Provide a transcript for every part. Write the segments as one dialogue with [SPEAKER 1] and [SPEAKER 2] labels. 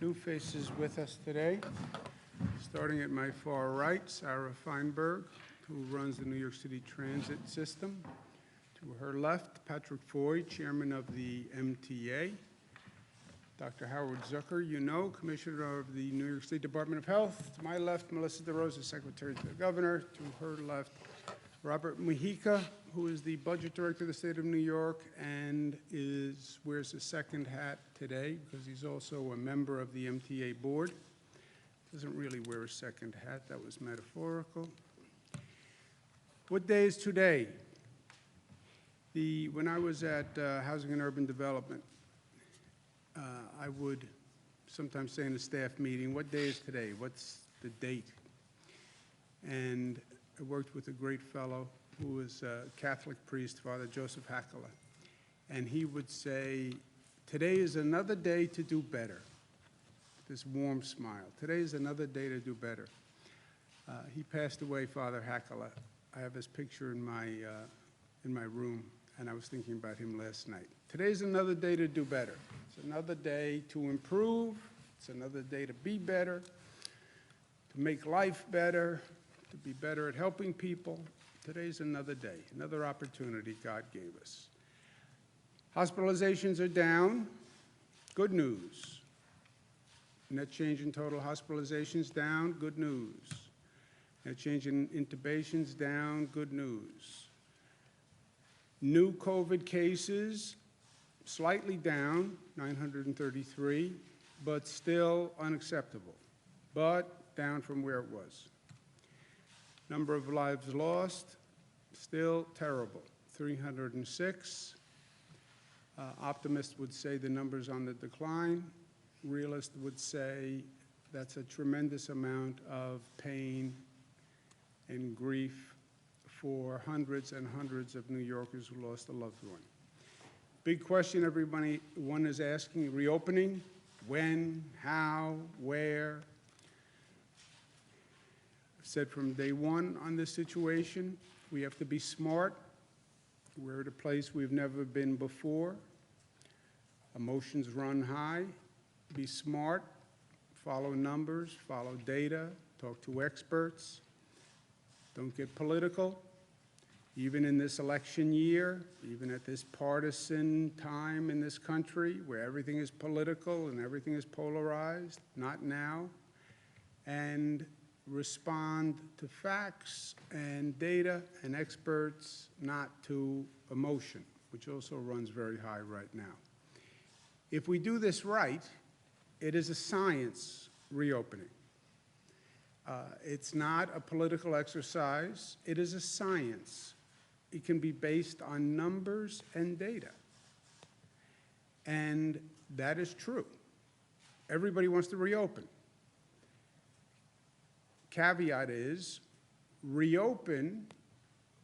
[SPEAKER 1] new faces with us today. Starting at my far right, Sarah Feinberg, who runs the New York City Transit System. To her left, Patrick Foy, chairman of the MTA. Dr. Howard Zucker, you know, commissioner of the New York State Department of Health. To my left, Melissa DeRosa, secretary to the governor. To her left, Robert Mujica, who is the budget director of the state of New York and wears a second hat today because he's also a member of the MTA board. Doesn't really wear a second hat, that was metaphorical. What day is today? When I was at Housing and Urban Development, I would sometimes say in a staff meeting, what day is today? What's the date? And I worked with a great fellow who was a Catholic priest, Father Joseph Hackala. And he would say, today is another day to do better. This warm smile. Today is another day to do better. He passed away, Father Hackala. I have his picture in my room, and I was thinking about him last night. Today's another day to do better. It's another day to improve. It's another day to be better, to make life better, to be better at helping people. Today's another day, another opportunity God gave us. Hospitalizations are down. Good news. Net change in total hospitalizations down. Good news. Net change in intubations down. Good news. New COVID cases slightly down, 933, but still unacceptable, but down from where it was. Number of lives lost, still terrible, 306. Optimists would say the number's on the decline. Realists would say that's a tremendous amount of pain and grief for hundreds and hundreds of New Yorkers who lost a loved one. Big question everyone is asking, reopening, when, how, where? I've said from day one on this situation, we have to be smart. We're at a place we've never been before. Emotions run high. Be smart, follow numbers, follow data, talk to experts. Don't get political. Even in this election year, even at this partisan time in this country where everything is political and everything is polarized, not now. And respond to facts and data and experts, not to emotion, which also runs very high right now. If we do this right, it is a science reopening. It's not a political exercise. It is a science. It can be based on numbers and data. And that is true. Everybody wants to reopen. Caveat is, reopen,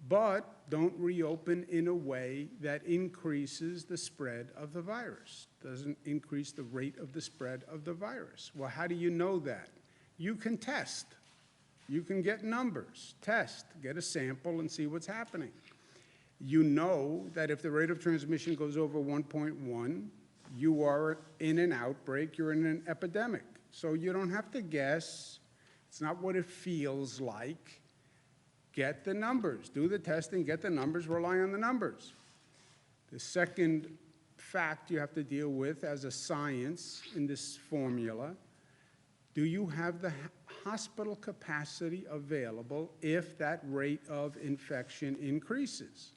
[SPEAKER 1] but don't reopen in a way that increases the spread of the virus, doesn't increase the rate of the spread of the virus. Well, how do you know that? You can test. You can get numbers, test, get a sample and see what's happening. You know that if the rate of transmission goes over 1.1, you are in an outbreak, you're in an epidemic. So you don't have to guess. It's not what it feels like. Get the numbers, do the testing, get the numbers, rely on the numbers. The second fact you have to deal with as a science in this formula, do you have the hospital capacity available if that rate of infection increases?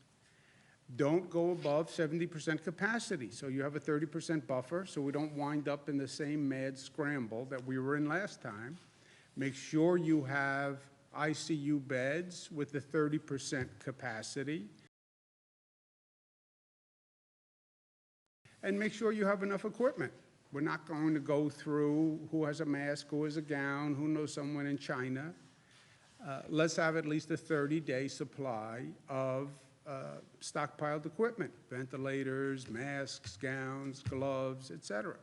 [SPEAKER 1] Don't go above 70% capacity, so you have a 30% buffer, so we don't wind up in the same mad scramble that we were in last time. Make sure you have ICU beds with the 30% capacity. And make sure you have enough equipment. We're not going to go through who has a mask, who has a gown, who knows someone in China. Let's have at least a 30-day supply of stockpiled equipment, ventilators, masks, gowns, gloves, etc.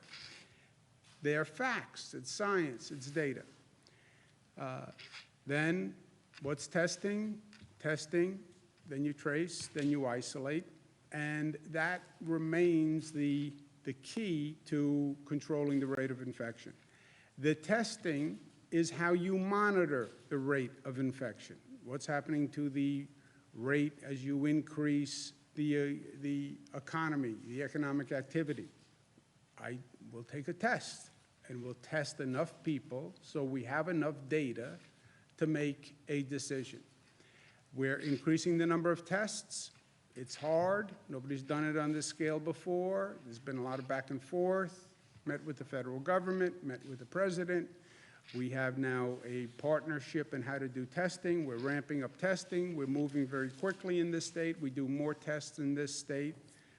[SPEAKER 1] They are facts, it's science, it's data. Then what's testing? Testing, then you trace, then you isolate, and that remains the the key to controlling the rate of infection. The testing is how you monitor the rate of infection. What's happening to the rate as you increase the economy, the economic activity? I will take a test, and we'll test enough people so we have enough data to make a decision. We're increasing the number of tests. It's hard. Nobody's done it on this scale before. There's been a lot of back and forth. Met with the federal government, met with the president. We have now a partnership in how to do testing. We're ramping up testing. We're moving very quickly in this state. We do more tests in this state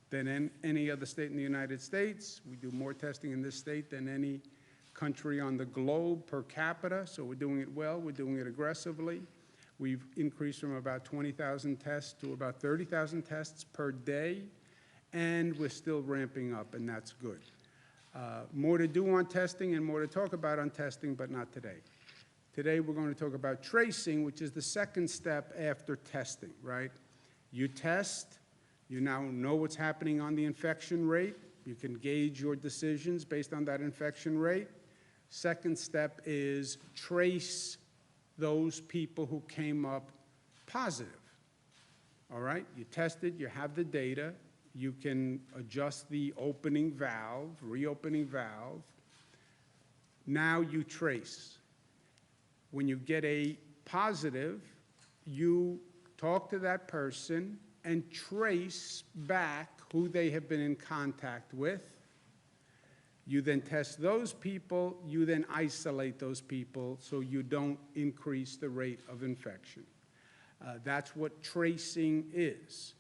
[SPEAKER 1] than in any other state in the United States. We do more testing in this state than any country on the globe per capita, so we're doing it well. We're doing it aggressively. We've increased from about 20,000 tests to about 30,000 tests per day, and we're still ramping up, and that's good. More to do on testing and more to talk about on testing, but not today. Today we're going to talk about tracing, which is the second step after testing, right? You test, you now know what's happening on the infection rate. You can gauge your decisions based on that infection rate. Second step is trace those people who came up positive. All right, you tested, you have the data, you can adjust the opening valve, reopening valve. Now you trace. When you get a positive, you talk to that person and trace back who they have been in contact with. You then test those people, you then isolate those people so you don't increase the rate of infection. That's what tracing is.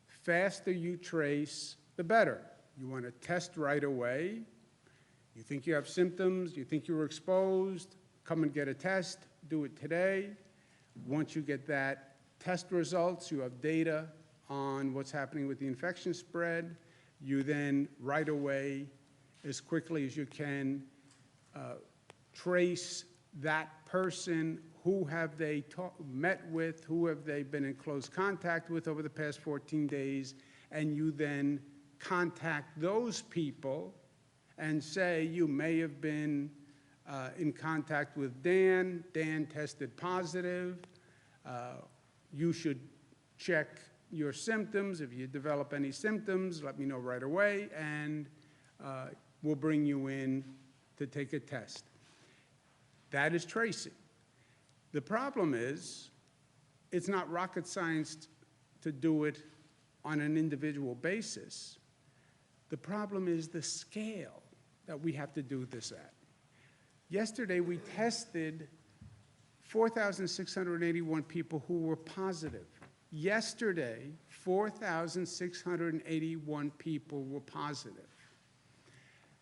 [SPEAKER 1] Faster you trace, the better. You want to test right away. You think you have symptoms, you think you were exposed, come and get a test, do it today. Once you get that test results, you have data on what's happening with the infection spread. You then right away, as quickly as you can, trace that person. Who have they met with? Who have they been in close contact with over the past 14 days? And you then contact those people and say, you may have been in contact with Dan. Dan tested positive. You should check your symptoms. If you develop any symptoms, let me know right away, and we'll bring you in to take a test. That is tracing. The problem is, it's not rocket science to do it on an individual basis. The problem is the scale that we have to do this at. Yesterday, we tested 4,681 people who were positive. Yesterday, 4,681 people were positive.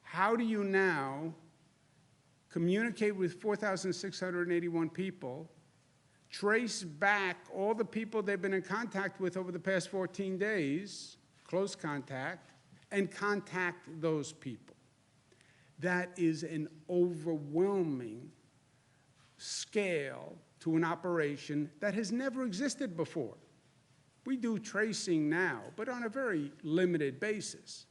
[SPEAKER 1] How do you now communicate with 4,681 people, trace back all the people they've been in contact with over the past 14 days, close contact, and contact those people? That is an overwhelming scale to an operation that has never existed before. We do tracing now, but on a very limited basis.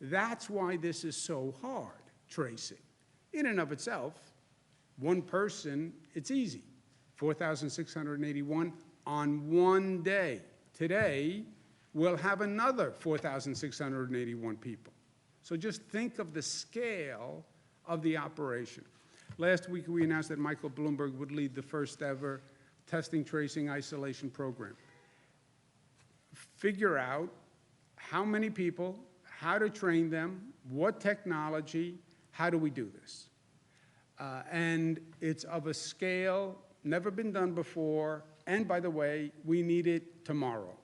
[SPEAKER 1] That's why this is so hard, tracing. In and of itself, one person, it's easy. 4,681 on one day. Today, we'll have another 4,681 people. So just think of the scale of the operation. Last week, we announced that Michael Bloomberg would lead the first ever testing, tracing, isolation program. Figure out how many people, how to train them, what technology, how do we do this? And it's of a scale never been done before. And by the way, we need it tomorrow.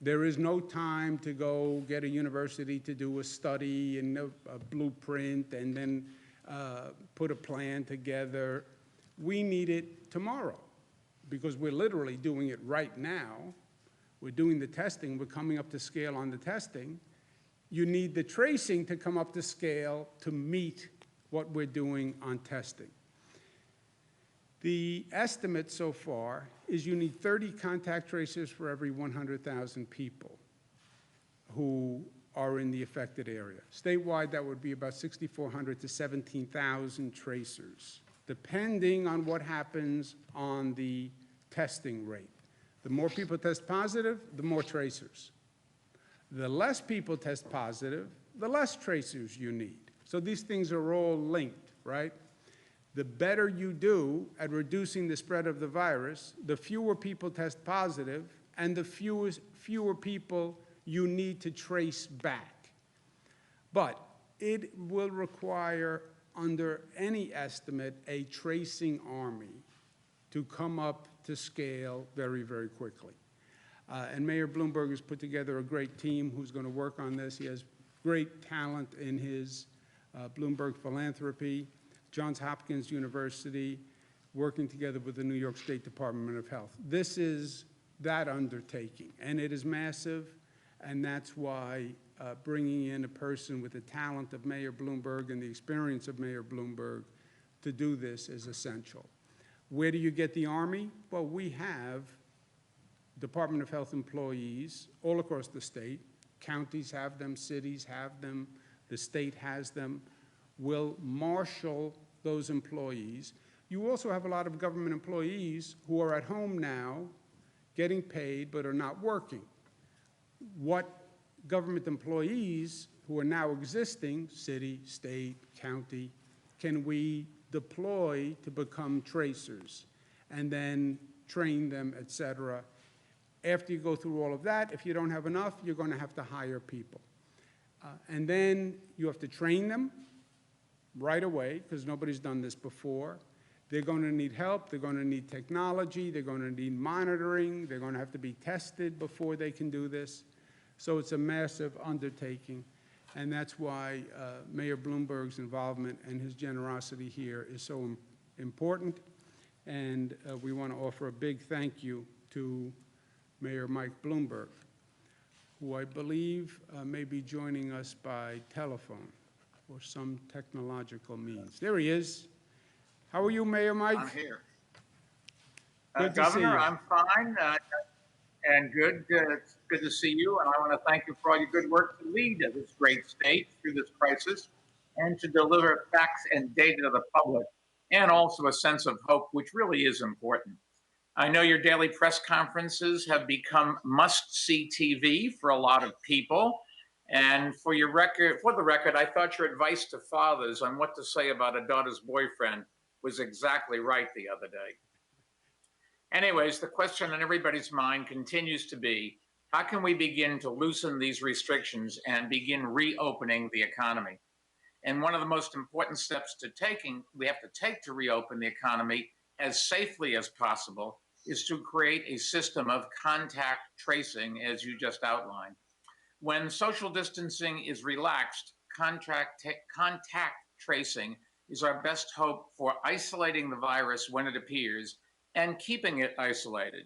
[SPEAKER 1] There is no time to go get a university to do a study and a blueprint and then put a plan together. We need it tomorrow because we're literally doing it right now. We're doing the testing. We're coming up to scale on the testing. You need the tracing to come up to scale to meet what we're doing on testing. The estimate so far is you need 30 contact tracers for every 100,000 people who are in the affected area. Statewide, that would be about 6,400 to 17,000 tracers, depending on what happens on the testing rate. The more people test positive, the more tracers. The less people test positive, the less tracers you need. So these things are all linked, right? The better you do at reducing the spread of the virus, the fewer people test positive, and the fewer people you need to trace back. But it will require, under any estimate, a tracing army to come up to scale very, very quickly. And Mayor Bloomberg has put together a great team who's going to work on this. He has great talent in his Bloomberg Philanthropy, Johns Hopkins University, working together with the New York State Department of Health. This is that undertaking, and it is massive, and that's why bringing in a person with the talent of Mayor Bloomberg and the experience of Mayor Bloomberg to do this is essential. Where do you get the Army? Well, we have Department of Health employees all across the state. Counties have them, cities have them, the state has them. We'll marshal those employees. You also have a lot of government employees who are at home now getting paid but are not working. What government employees who are now existing, city, state, county, can we deploy to become tracers and then train them, et cetera? After you go through all of that, if you don't have enough, you're going to have to hire people. And then you have to train them right away, because nobody's done this before. They're going to need help. They're going to need technology. They're going to need monitoring. They're going to have to be tested before they can do this. So it's a massive undertaking. And that's why Mayor Bloomberg's involvement and his generosity here is so important. And we want to offer a big thank you to Mayor Mike Bloomberg, who I believe may be joining us by telephone or some technological means. There he is. How are you, Mayor Mike?
[SPEAKER 2] I'm here.
[SPEAKER 1] Good to
[SPEAKER 2] Governor,
[SPEAKER 1] see you.
[SPEAKER 2] I'm fine and good. It's good to see you, and I want to thank you for all your good work to lead this great state through this crisis and to deliver facts and data to the public, and also a sense of hope, which really is important. I know your daily press conferences have become must-see TV for a lot of people. And for the record, I thought your advice to fathers on what to say about a daughter's boyfriend was exactly right the other day. Anyways, the question on everybody's mind continues to be, how can we begin to loosen these restrictions and begin reopening the economy? And one of the most important steps we have to take to reopen the economy as safely as possible is to create a system of contact tracing, as you just outlined. When social distancing is relaxed, contact tracing is our best hope for isolating the virus when it appears and keeping it isolated.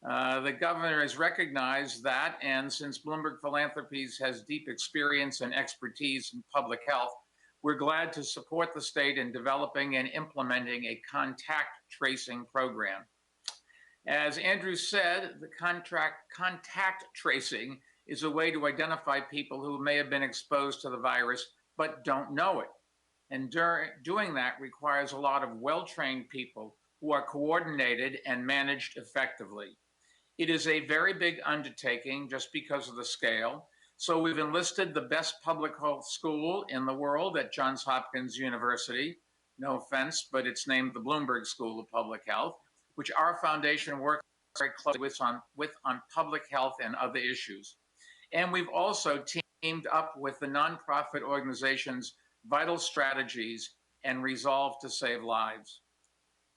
[SPEAKER 2] The governor has recognized that, and since Bloomberg Philanthropies has deep experience and expertise in public health, we're glad to support the state in developing and implementing a contact tracing program. As Andrew said, the contact tracing is a way to identify people who may have been exposed to the virus but don't know it. And doing that requires a lot of well-trained people who are coordinated and managed effectively. It is a very big undertaking just because of the scale. So we've enlisted the best public health school in the world at Johns Hopkins University. No offense, but it's named the Bloomberg School of Public Health, which our foundation works very closely with on public health and other issues. And we've also teamed up with the nonprofit organizations Vital Strategies and Resolve to Save Lives.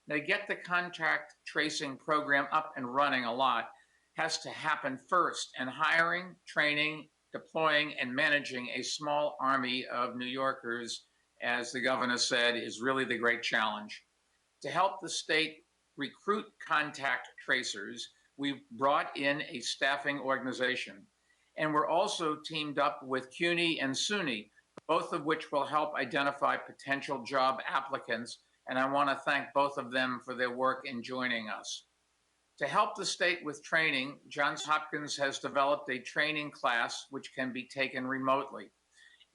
[SPEAKER 2] Now, to get the contact tracing program up and running, a lot has to happen first, and hiring, training, deploying, and managing a small army of New Yorkers, as the governor said, is really the great challenge. To help the state recruit contact tracers, we've brought in a staffing organization. And we're also teamed up with CUNY and SUNY, both of which will help identify potential job applicants. And I want to thank both of them for their work in joining us. To help the state with training, Johns Hopkins has developed a training class which can be taken remotely.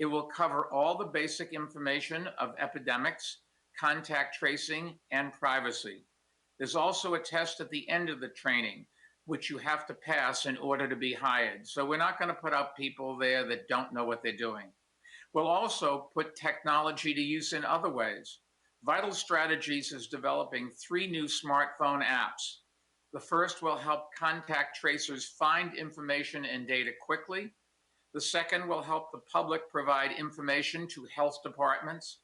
[SPEAKER 2] It will cover all the basic information of epidemics, contact tracing, and privacy. There's also a test at the end of the training, which you have to pass in order to be hired. So we're not going to put out people there that don't know what they're doing. We'll also put technology to use in other ways. Vital Strategies is developing 3 new smartphone apps. The first will help contact tracers find information and data quickly. The second will help the public provide information to health departments.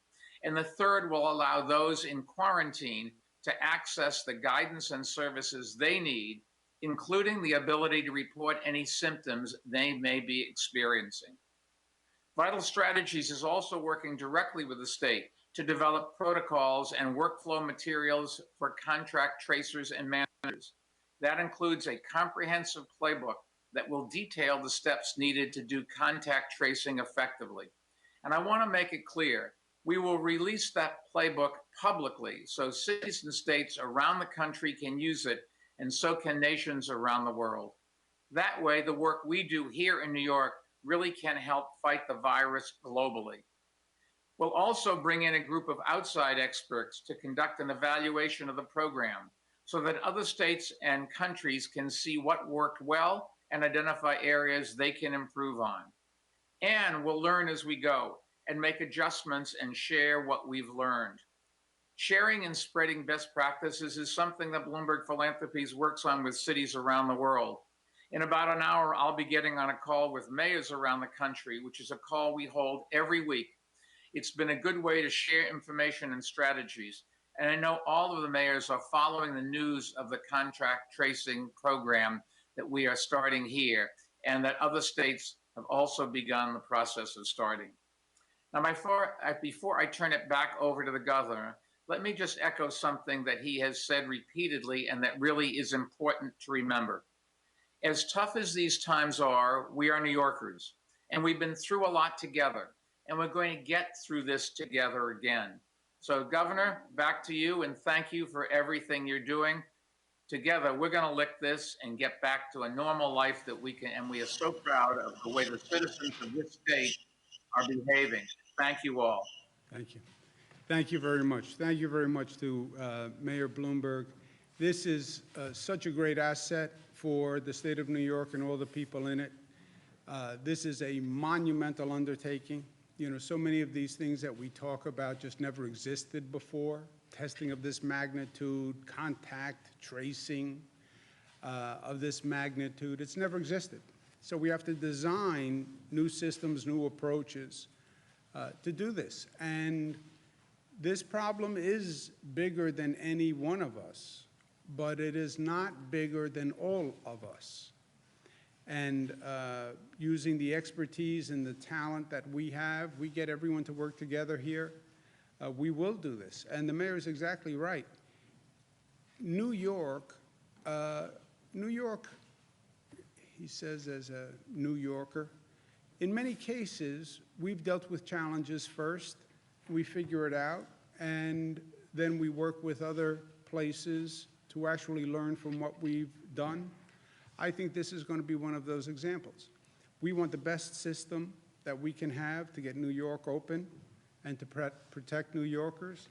[SPEAKER 2] And the third will allow those in quarantine to access the guidance and services they need, including the ability to report any symptoms they may be experiencing. Vital Strategies is also working directly with the state to develop protocols and workflow materials for contract tracers and managers. That includes a comprehensive playbook that will detail the steps needed to do contact tracing effectively. And I want to make it clear, we will release that playbook publicly so cities and states around the country can use it, and so can nations around the world. That way, the work we do here in New York really can help fight the virus globally. We'll also bring in a group of outside experts to conduct an evaluation of the program so that other states and countries can see what worked well and identify areas they can improve on. And we'll learn as we go and make adjustments and share what we've learned. Sharing and spreading best practices is something that Bloomberg Philanthropies works on with cities around the world. In about an hour, I'll be getting on a call with mayors around the country, which is a call we hold every week. It's been a good way to share information and strategies. And I know all of the mayors are following the news of the contract tracing program that we are starting here, and that other states have also begun the process of starting. Now, before I turn it back over to the governor, let me just echo something that he has said repeatedly and that really is important to remember. As tough as these times are, we are New Yorkers, and we've been through a lot together, and we're going to get through this together again. So, Governor, back to you, and thank you for everything you're doing. Together, we're going to lick this and get back to a normal life that we can, and we are so proud of the way the citizens of this state are behaving. Thank you all.
[SPEAKER 1] Thank you. Thank you very much. Thank you very much to Mayor Bloomberg. This is such a great asset for the state of New York and all the people in it. This is a monumental undertaking. You know, so many of these things that we talk about just never existed before. Testing of this magnitude, contact tracing of this magnitude, it's never existed. So we have to design new systems, new approaches to do this. And this problem is bigger than any one of us, but it is not bigger than all of us. And using the expertise and the talent that we have, we get everyone to work together here. We will do this. And the mayor is exactly right. New York, he says as a New Yorker, in many cases, we've dealt with challenges first. We figure it out, and then we work with other places to actually learn from what we've done. I think this is going to be one of those examples. We want the best system that we can have to get New York open and to protect New Yorkers,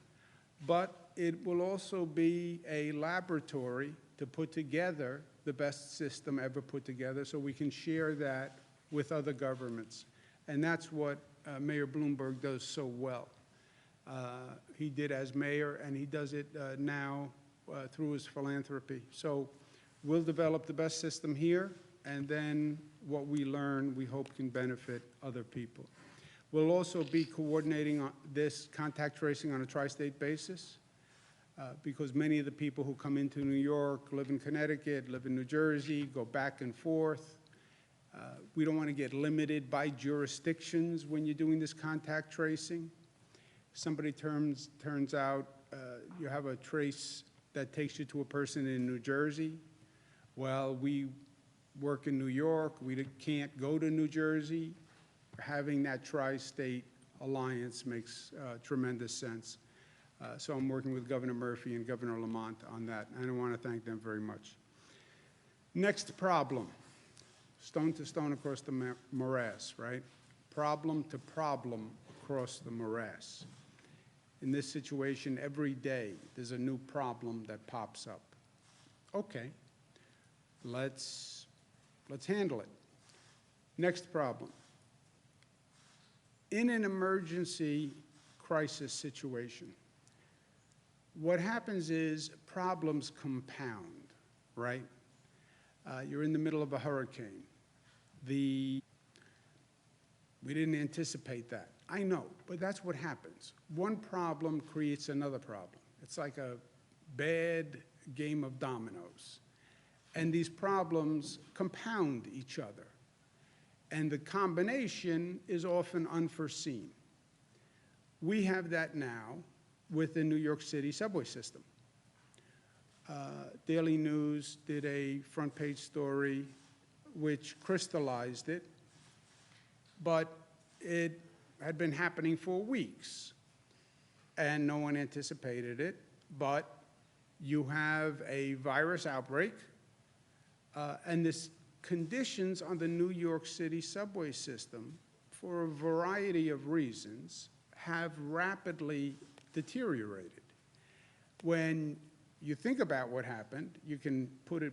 [SPEAKER 1] but it will also be a laboratory to put together the best system ever put together so we can share that with other governments. And that's what Mayor Bloomberg does so well. He did as mayor, and he does it now through his philanthropy. So we'll develop the best system here, and then what we learn, we hope can benefit other people. We'll also be coordinating on this contact tracing on a tri-state basis because many of the people who come into New York live in Connecticut, live in New Jersey, go back and forth. We don't want to get limited by jurisdictions when you're doing this contact tracing. Somebody turns out you have a trace that takes you to a person in New Jersey. Well, we work in New York. We can't go to New Jersey. Having that tri-state alliance makes tremendous sense. So I'm working with Governor Murphy and Governor Lamont on that, and I want to thank them very much. Next problem, stone to stone across the morass, right? Problem to problem across the morass. In this situation, every day, there's a new problem that pops up. Okay, let's handle it. Next problem. In an emergency crisis situation, what happens is problems compound, right? You're in the middle of a hurricane. We didn't anticipate that. I know, but that's what happens. One problem creates another problem. It's like a bad game of dominoes. And these problems compound each other. And the combination is often unforeseen. We have that now with the New York City subway system. Daily News did a front page story which crystallized it, but it had been happening for weeks and no one anticipated it. But you have a virus outbreak and this conditions on the New York City subway system, for a variety of reasons, have rapidly deteriorated. When you think about what happened, you can put it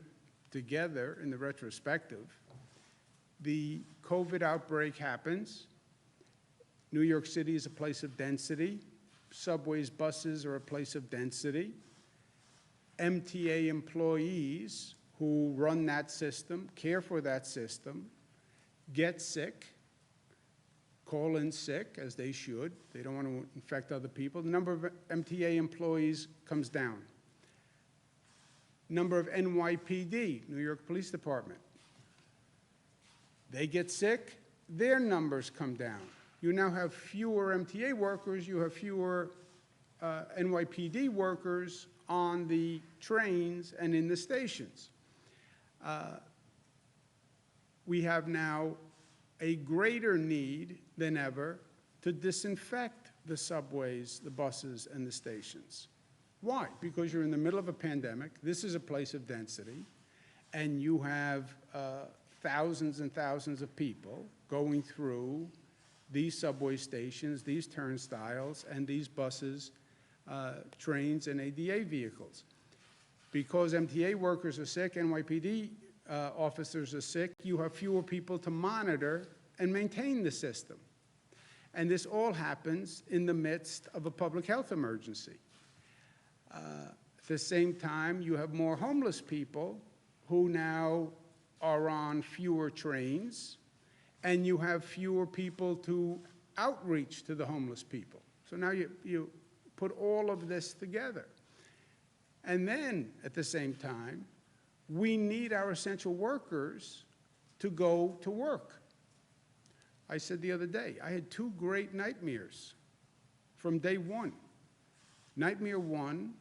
[SPEAKER 1] together in the retrospective. The COVID outbreak happens. New York City is a place of density. Subways, buses are a place of density. MTA employees who run that system, care for that system, get sick, call in sick, as they should. They don't want to infect other people. The number of MTA employees comes down. Number of NYPD, New York Police Department, they get sick, their numbers come down. You now have fewer MTA workers, you have fewer NYPD workers on the trains and in the stations. We have now a greater need than ever to disinfect the subways, the buses, and the stations. Why? Because you're in the middle of a pandemic. This is a place of density, and you have thousands and thousands of people going through these subway stations, these turnstiles, and these buses, trains, and ADA vehicles. Because MTA workers are sick, NYPD officers are sick, you have fewer people to monitor and maintain the system. And this all happens in the midst of a public health emergency. At the same time, you have more homeless people who now are on fewer trains, and you have fewer people to outreach to the homeless people. So now you put all of this together. And then, at the same time, we need our essential workers to go to work. I said the other day, I had two great nightmares from day one. Nightmare one,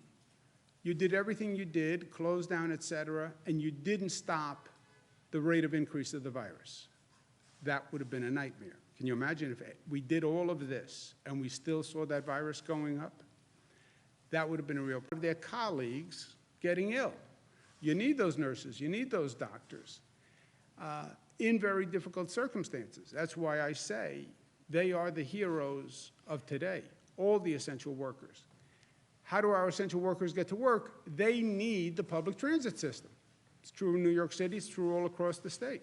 [SPEAKER 1] you did everything you did, closed down, et cetera, and you didn't stop the rate of increase of the virus. That would have been a nightmare. Can you imagine if we did all of this and we still saw that virus going up? That would have been a real problem. Their colleagues getting ill. You need those nurses, you need those doctors in very difficult circumstances. That's why I say they are the heroes of today, all the essential workers. How do our essential workers get to work? They need the public transit system. It's true in New York City, it's true all across the state.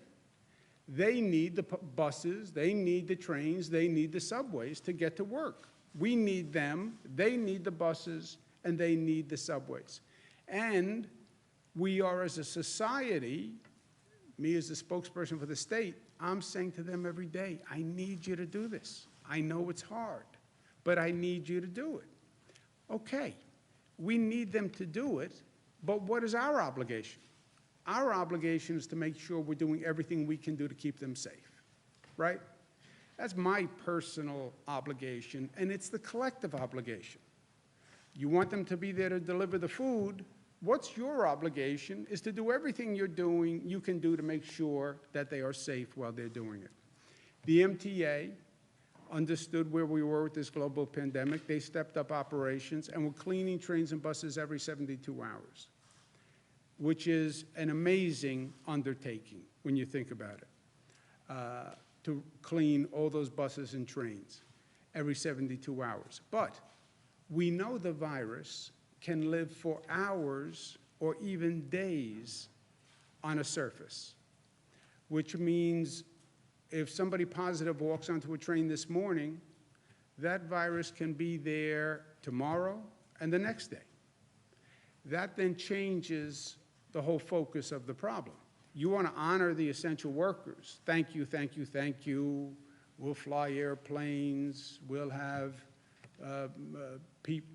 [SPEAKER 1] They need the buses, they need the trains, they need the subways to get to work. We need them, they need the buses, and they need the subways. And we are, as a society, me as the spokesperson for the state, I'm saying to them every day, I need you to do this. I know it's hard, but I need you to do it. Okay, we need them to do it, but what is our obligation? Our obligation is to make sure we're doing everything we can do to keep them safe, right? That's my personal obligation, and it's the collective obligation. You want them to be there to deliver the food. What's your obligation is to do everything you can do to make sure that they are safe while they're doing it. The MTA understood where we were with this global pandemic. They stepped up operations and were cleaning trains and buses every 72 hours. which is an amazing undertaking when you think about it, to clean all those buses and trains every 72 hours. But we know the virus can live for hours or even days on a surface, which means if somebody positive walks onto a train this morning, that virus can be there tomorrow and the next day. That then changes the whole focus of the problem. You want to honor the essential workers. Thank you, thank you, thank you. We'll fly airplanes. We'll have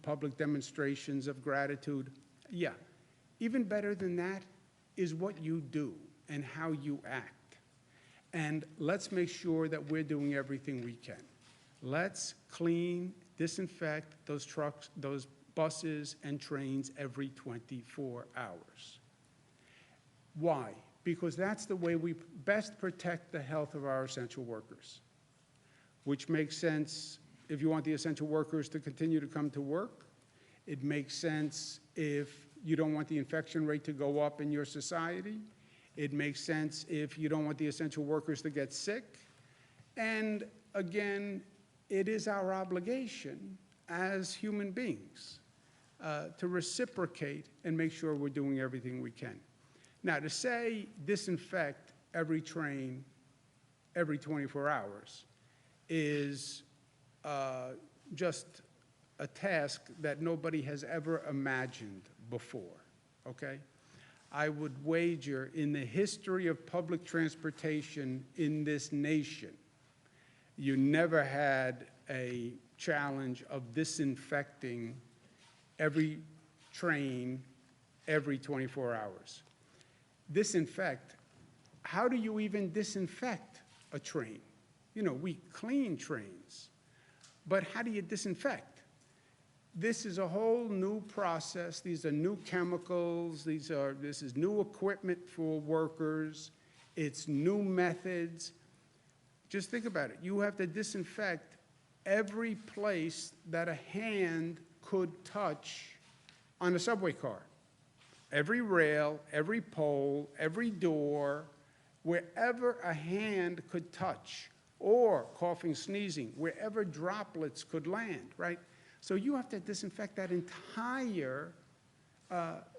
[SPEAKER 1] public demonstrations of gratitude. Yeah. Even better than that is what you do and how you act. And let's make sure that we're doing everything we can. Let's clean, disinfect those trucks, those buses and trains every 24 hours. Why? Because that's the way we best protect the health of our essential workers, which makes sense if you want the essential workers to continue to come to work. It makes sense if you don't want the infection rate to go up in your society. It makes sense if you don't want the essential workers to get sick. And again, it is our obligation as human beings to reciprocate and make sure we're doing everything we can. Now, to say disinfect every train every 24 hours is just a task that nobody has ever imagined before, okay? I would wager in the history of public transportation in this nation, you never had a challenge of disinfecting every train every 24 hours. Disinfect, how do you even disinfect a train? You know, we clean trains, but how do you disinfect? This is a whole new process. These are new chemicals. This is new equipment for workers. It's new methods. Just think about it. You have to disinfect every place that a hand could touch on a subway car. Every rail, every pole, every door, wherever a hand could touch, or coughing, sneezing, wherever droplets could land, right? So you have to disinfect that entire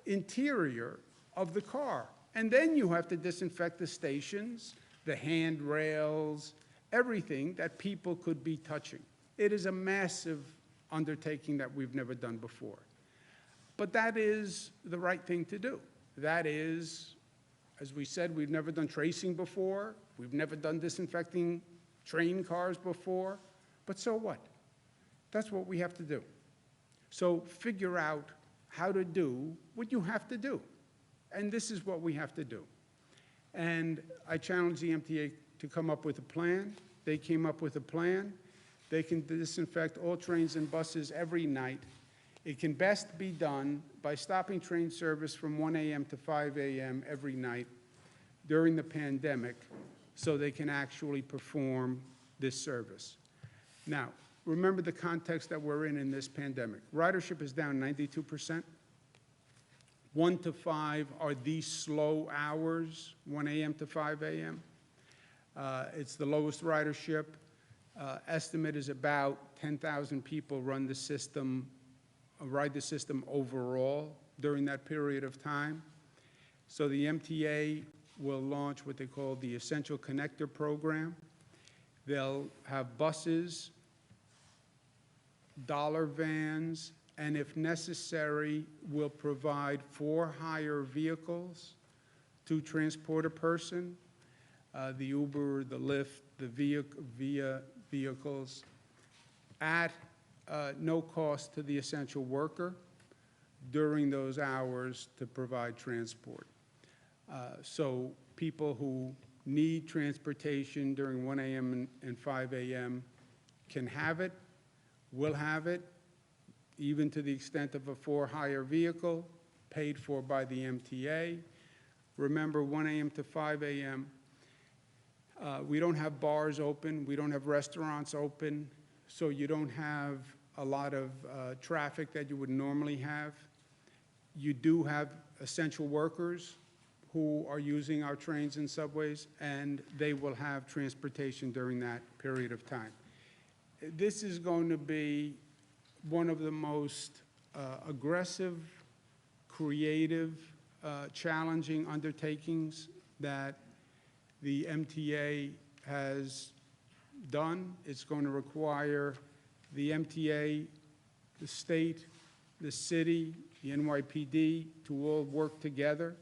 [SPEAKER 1] interior of the car. And then you have to disinfect the stations, the handrails, everything that people could be touching. It is a massive undertaking that we've never done before. But that is the right thing to do. That is, as we said, we've never done tracing before. We've never done disinfecting train cars before. But so what? That's what we have to do. So figure out how to do what you have to do. And this is what we have to do. And I challenged the MTA to come up with a plan. They came up with a plan. They can disinfect all trains and buses every night. It can best be done by stopping train service from 1 a.m. to 5 a.m. every night during the pandemic so they can actually perform this service. Now, remember the context that we're in this pandemic. Ridership is down 92%. 1 to 5 are these slow hours, 1 a.m. to 5 a.m. It's the lowest ridership. Estimate is about 10,000 people ride the system overall during that period of time. So the MTA will launch what they call the Essential Connector Program. They'll have buses, dollar vans, and if necessary, will provide for-hire vehicles to transport a person, the Uber, the Lyft, the Via vehicles, at no cost to the essential worker during those hours to provide transport. So people who need transportation during 1 a.m. and 5 a.m. can have it, will have it, even to the extent of a for-hire vehicle paid for by the MTA. Remember, 1 a.m. to 5 a.m., we don't have bars open, we don't have restaurants open, so you don't have a lot of traffic that you would normally have. You do have essential workers who are using our trains and subways, and they will have transportation during that period of time. This is going to be one of the most aggressive, creative, challenging undertakings that the MTA has done. It's going to require the MTA, the state, the city, the NYPD to all work together.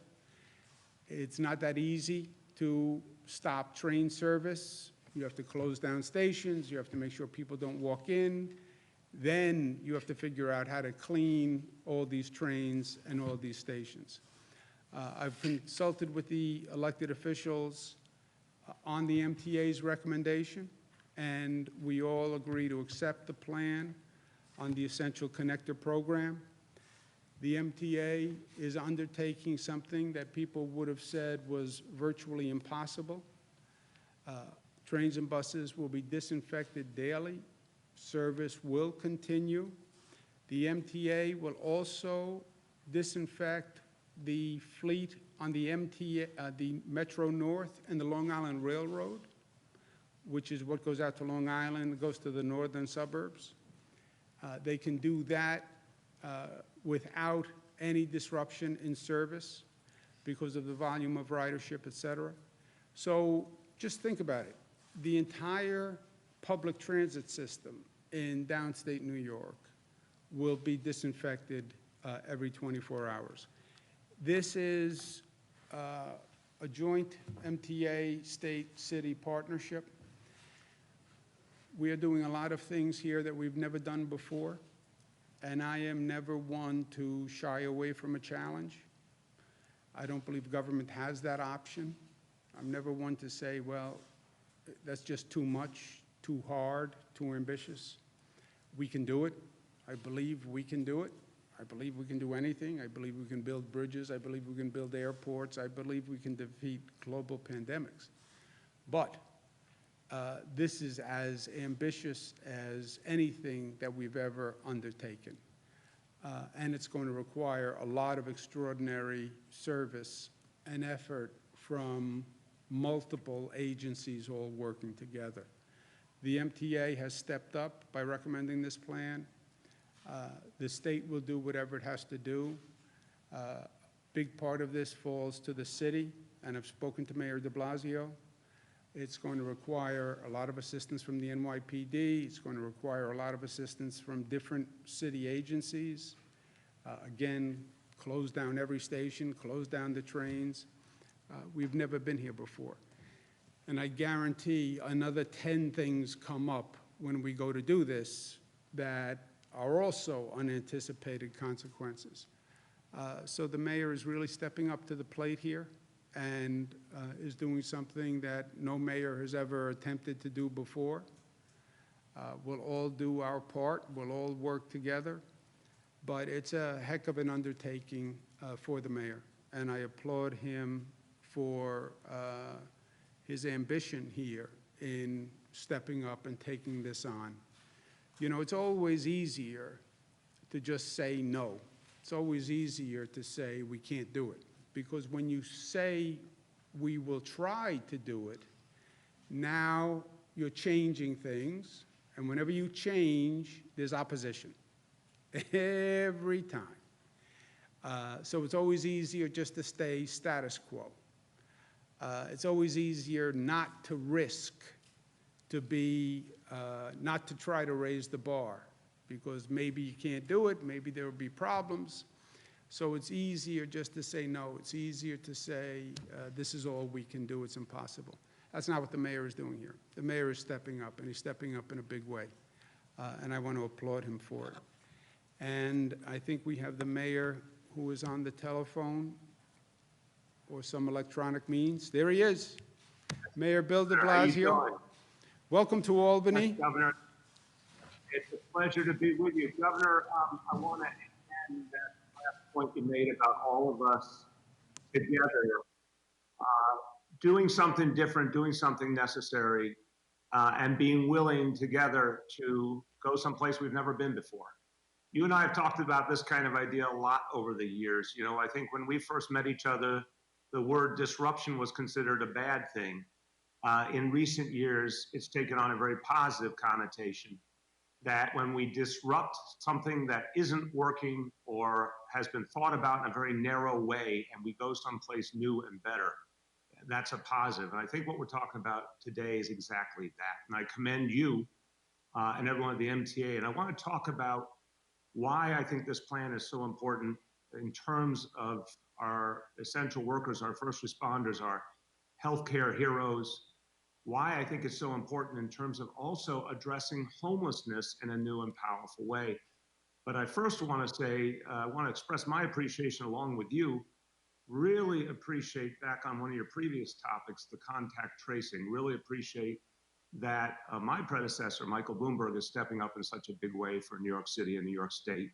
[SPEAKER 1] It's not that easy to stop train service. You have to close down stations. You have to make sure people don't walk in. Then you have to figure out how to clean all these trains and all these stations. I've consulted with the elected officials on the MTA's recommendation, and we all agree to accept the plan on the Essential Connector program. The MTA is undertaking something that people would have said was virtually impossible. Trains and buses will be disinfected daily. Service will continue. The MTA will also disinfect the fleet on the the Metro North and the Long Island Railroad, which is what goes out to Long Island, goes to the northern suburbs. They can do that without any disruption in service because of the volume of ridership, et cetera. So just think about it. The entire public transit system in downstate New York will be disinfected every 24 hours. This is a joint MTA state-city partnership. We are doing a lot of things here that we've never done before, and I am never one to shy away from a challenge. I don't believe government has that option. I'm never one to say, well, that's just too much, too hard, too ambitious. We can do it. I believe we can do it. I believe we can do anything. I believe we can build bridges. I believe we can build airports. I believe we can defeat global pandemics. But this is as ambitious as anything that we've ever undertaken. And it's going to require a lot of extraordinary service and effort from multiple agencies all working together. The MTA has stepped up by recommending this plan. The state will do whatever it has to do. Big part of this falls to the city, and I've spoken to Mayor de Blasio. It's going to require a lot of assistance from the NYPD. It's going to require a lot of assistance from different city agencies. Again, close down every station, close down the trains. We've never been here before. And I guarantee another 10 things come up when we go to do this that are also unanticipated consequences. So the mayor is really stepping up to the plate here and is doing something that no mayor has ever attempted to do before. We'll all do our part. We'll all work together. But it's a heck of an undertaking for the mayor, and I applaud him for his ambition here in stepping up and taking this on. You know, it's always easier to just say no. It's always easier to say we can't do it, because when you say we will try to do it, now you're changing things, and whenever you change, there's opposition. Every time. So it's always easier just to stay status quo. It's always easier not to risk, to be, not to try to raise the bar, because maybe you can't do it, maybe there will be problems. So it's easier just to say no. It's easier to say this is all we can do, it's impossible. That's not what the mayor is doing here. The mayor is stepping up, and he's stepping up in a big way. And I want to applaud him for it. And I think we have the mayor who is on the telephone or some electronic means. There he is, Mayor Bill de Blasio. Welcome to Albany.
[SPEAKER 3] Thanks, Governor. It's a pleasure to be with you. Governor, I want to end that last point you made about all of us together, doing something different, doing something necessary, and being willing together to go someplace we've never been before. You and I have talked about this kind of idea a lot over the years. You know, I think when we first met each other, the word disruption was considered a bad thing. In recent years, it's taken on a very positive connotation that when we disrupt something that isn't working or has been thought about in a very narrow way and we go someplace new and better, that's a positive. And I think what we're talking about today is exactly that. And I commend you and everyone at the MTA. And I want to talk about why I think this plan is so important in terms of our essential workers, our first responders, our healthcare heroes, why I think it's so important in terms of also addressing homelessness in a new and powerful way. But I first want to say, I want to express my appreciation along with you. Really appreciate, back on one of your previous topics, the contact tracing. Really appreciate that my predecessor, Michael Bloomberg, is stepping up in such a big way for New York City and New York State.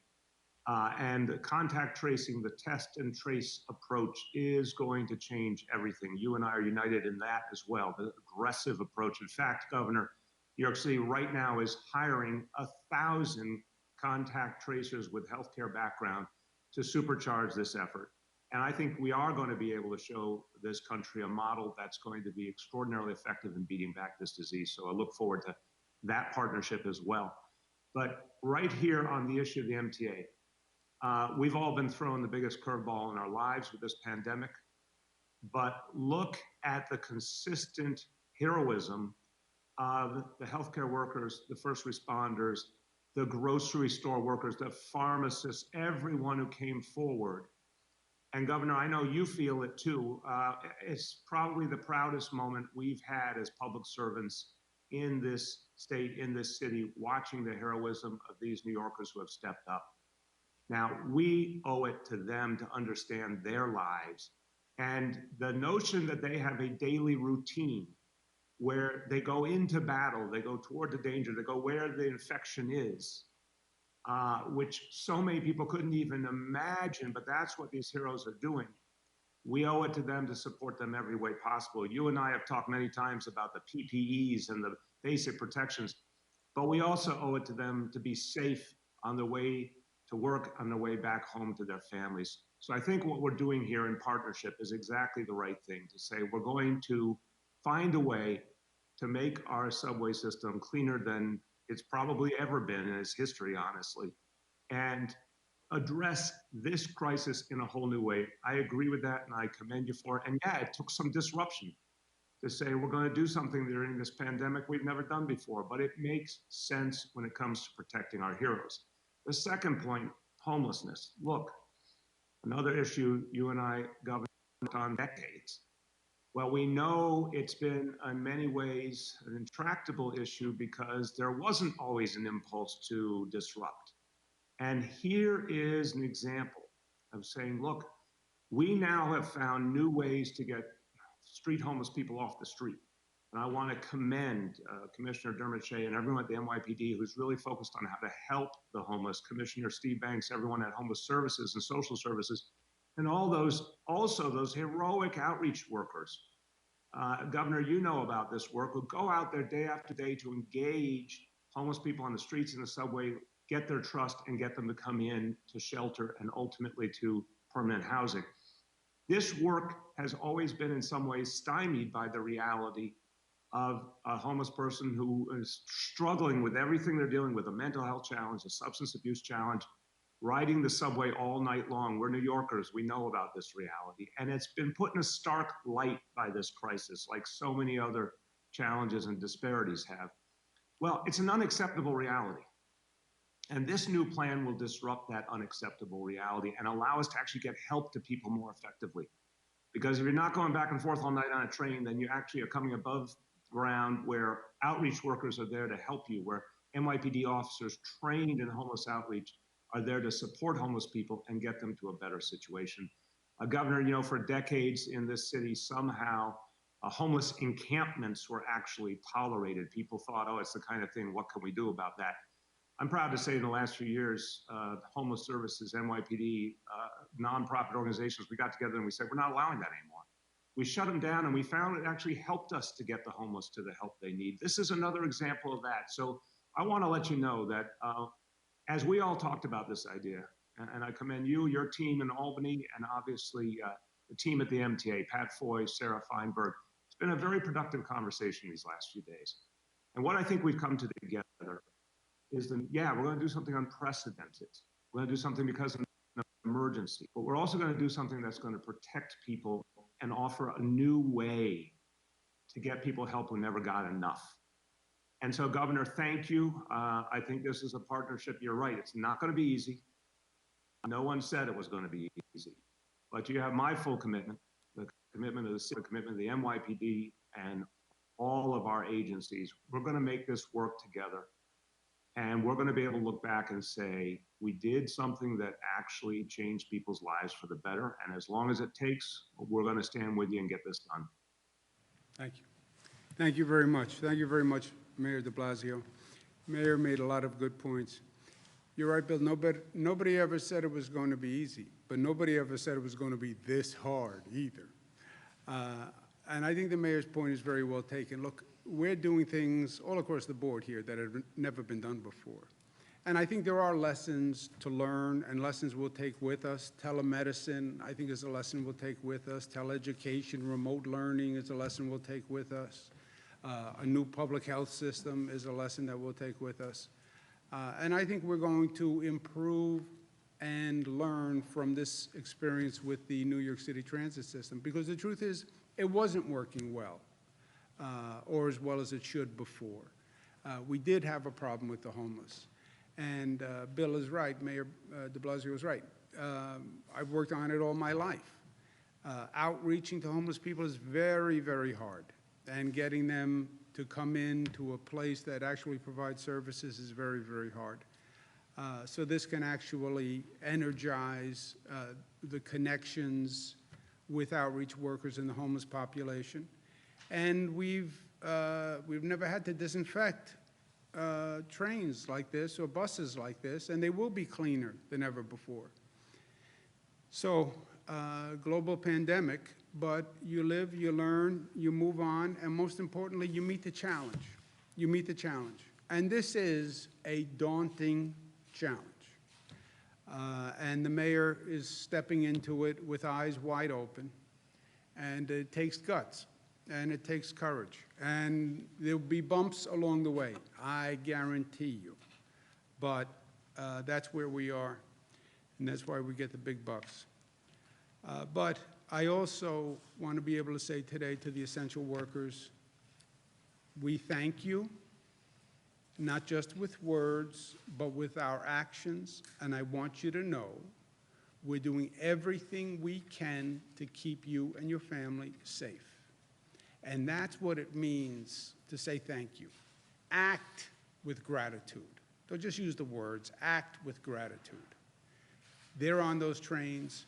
[SPEAKER 3] And the contact tracing, the test and trace approach is going to change everything. You and I are united in that as well, the aggressive approach. In fact, Governor, New York City right now is hiring 1,000 contact tracers with healthcare background to supercharge this effort. And I think we are going to be able to show this country a model that's going to be extraordinarily effective in beating back this disease. So I look forward to that partnership as well. But right here on the issue of the MTA, we've all been thrown the biggest curveball in our lives with this pandemic, but look at the consistent heroism of the healthcare workers, the first responders, the grocery store workers, the pharmacists, everyone who came forward. And Governor, I know you feel it too. It's probably the proudest moment we've had as public servants in this state, in this city, watching the heroism of these New Yorkers who have stepped up. Now, we owe it to them to understand their lives. And the notion that they have a daily routine where they go into battle, they go toward the danger, they go where the infection is, which so many people couldn't even imagine, but that's what these heroes are doing. We owe it to them to support them every way possible. You and I have talked many times about the PPEs and the basic protections, but we also owe it to them to be safe on their way to work, on their way back home to their families. So I think what we're doing here in partnership is exactly the right thing to say. We're going to find a way to make our subway system cleaner than it's probably ever been in its history, honestly, and address this crisis in a whole new way. I agree with that, and I commend you for it. And yeah, it took some disruption to say we're going to do something during this pandemic we've never done before, but it makes sense when it comes to protecting our heroes. The second point, homelessness. Look, another issue you and I, Governor, on decades. Well, we know it's been in many ways an intractable issue because there wasn't always an impulse to disrupt. And here is an example of saying, look, we now have found new ways to get street homeless people off the street. And I want to commend Commissioner Dermot Shea and everyone at the NYPD who's really focused on how to help the homeless, Commissioner Steve Banks, everyone at Homeless Services and Social Services, and all those, also those heroic outreach workers. Governor, you know about this work, who go out there day after day to engage homeless people on the streets and the subway, get their trust and get them to come in to shelter and ultimately to permanent housing. This work has always been in some ways stymied by the reality of a homeless person who is struggling with everything they're dealing with, a mental health challenge, a substance abuse challenge, riding the subway all night long. We're New Yorkers, we know about this reality. And it's been put in a stark light by this crisis, like so many other challenges and disparities have. Well, it's an unacceptable reality. And this new plan will disrupt that unacceptable reality and allow us to actually get help to people more effectively. Because if you're not going back and forth all night on a train, then you actually are coming above ground where outreach workers are there to help you, where NYPD officers trained in homeless outreach are there to support homeless people and get them to a better situation. Governor, you know, for decades in this city, somehow homeless encampments were actually tolerated. People thought, oh, it's the kind of thing, what can we do about that? I'm proud to say in the last few years, Homeless Services, NYPD, nonprofit organizations, we got together and we said, we're not allowing that anymore. We shut them down and we found it actually helped us to get the homeless to the help they need. This is another example of that. So I want to let you know that as we all talked about this idea, and I commend you, your team in Albany, and obviously the team at the MTA, Pat Foy, Sarah Feinberg, it's been a very productive conversation these last few days. And what I think we've come to together is that, yeah, we're going to do something unprecedented. We're going to do something because of an emergency, but we're also going to do something that's going to protect people and offer a new way to get people help who never got enough. And so, Governor, thank you. I think this is a partnership. You're right. It's not going to be easy. No one said it was going to be easy. But you have my full commitment, the commitment of the city, the commitment of the NYPD, and all of our agencies. We're going to make this work together. And we're going to be able to look back and say, we did something that actually changed people's lives for the better. And as long as it takes, we're going to stand with you and get this done.
[SPEAKER 1] Thank you. Thank you very much. Thank you very much, Mayor de Blasio. Mayor made a lot of good points. You're right, Bill. Nobody ever said it was going to be easy, but nobody ever said it was going to be this hard either. And I think the mayor's point is very well taken. Look, we're doing things all across the board here that have never been done before. And I think there are lessons to learn and lessons we'll take with us. Telemedicine, I think, is a lesson we'll take with us. Teleeducation, remote learning is a lesson we'll take with us. A new public health system is a lesson that we'll take with us. And I think we're going to improve and learn from this experience with the New York City transit system, because the truth is, it wasn't working well, or as well as it should before. We did have a problem with the homeless. And Bill is right, Mayor de Blasio is right. I've worked on it all my life. Outreaching to homeless people is very, very hard. And getting them to come in to a place that actually provides services is very, very hard. So this can actually energize the connections with outreach workers in the homeless population. And we've never had to disinfect trains like this or buses like this, and they will be cleaner than ever before. So, global pandemic, but you live, you learn, you move on, and most importantly, you meet the challenge. You meet the challenge. And this is a daunting challenge. And the mayor is stepping into it with eyes wide open. And it takes guts, and it takes courage. And there'll be bumps along the way, I guarantee you. But that's where we are, and that's why we get the big bucks. But I also want to be able to say today to the essential workers, we thank you, not just with words, but with our actions. And I want you to know we're doing everything we can to keep you and your family safe. And that's what it means to say thank you. Act with gratitude. Don't just use the words, act with gratitude. They're on those trains.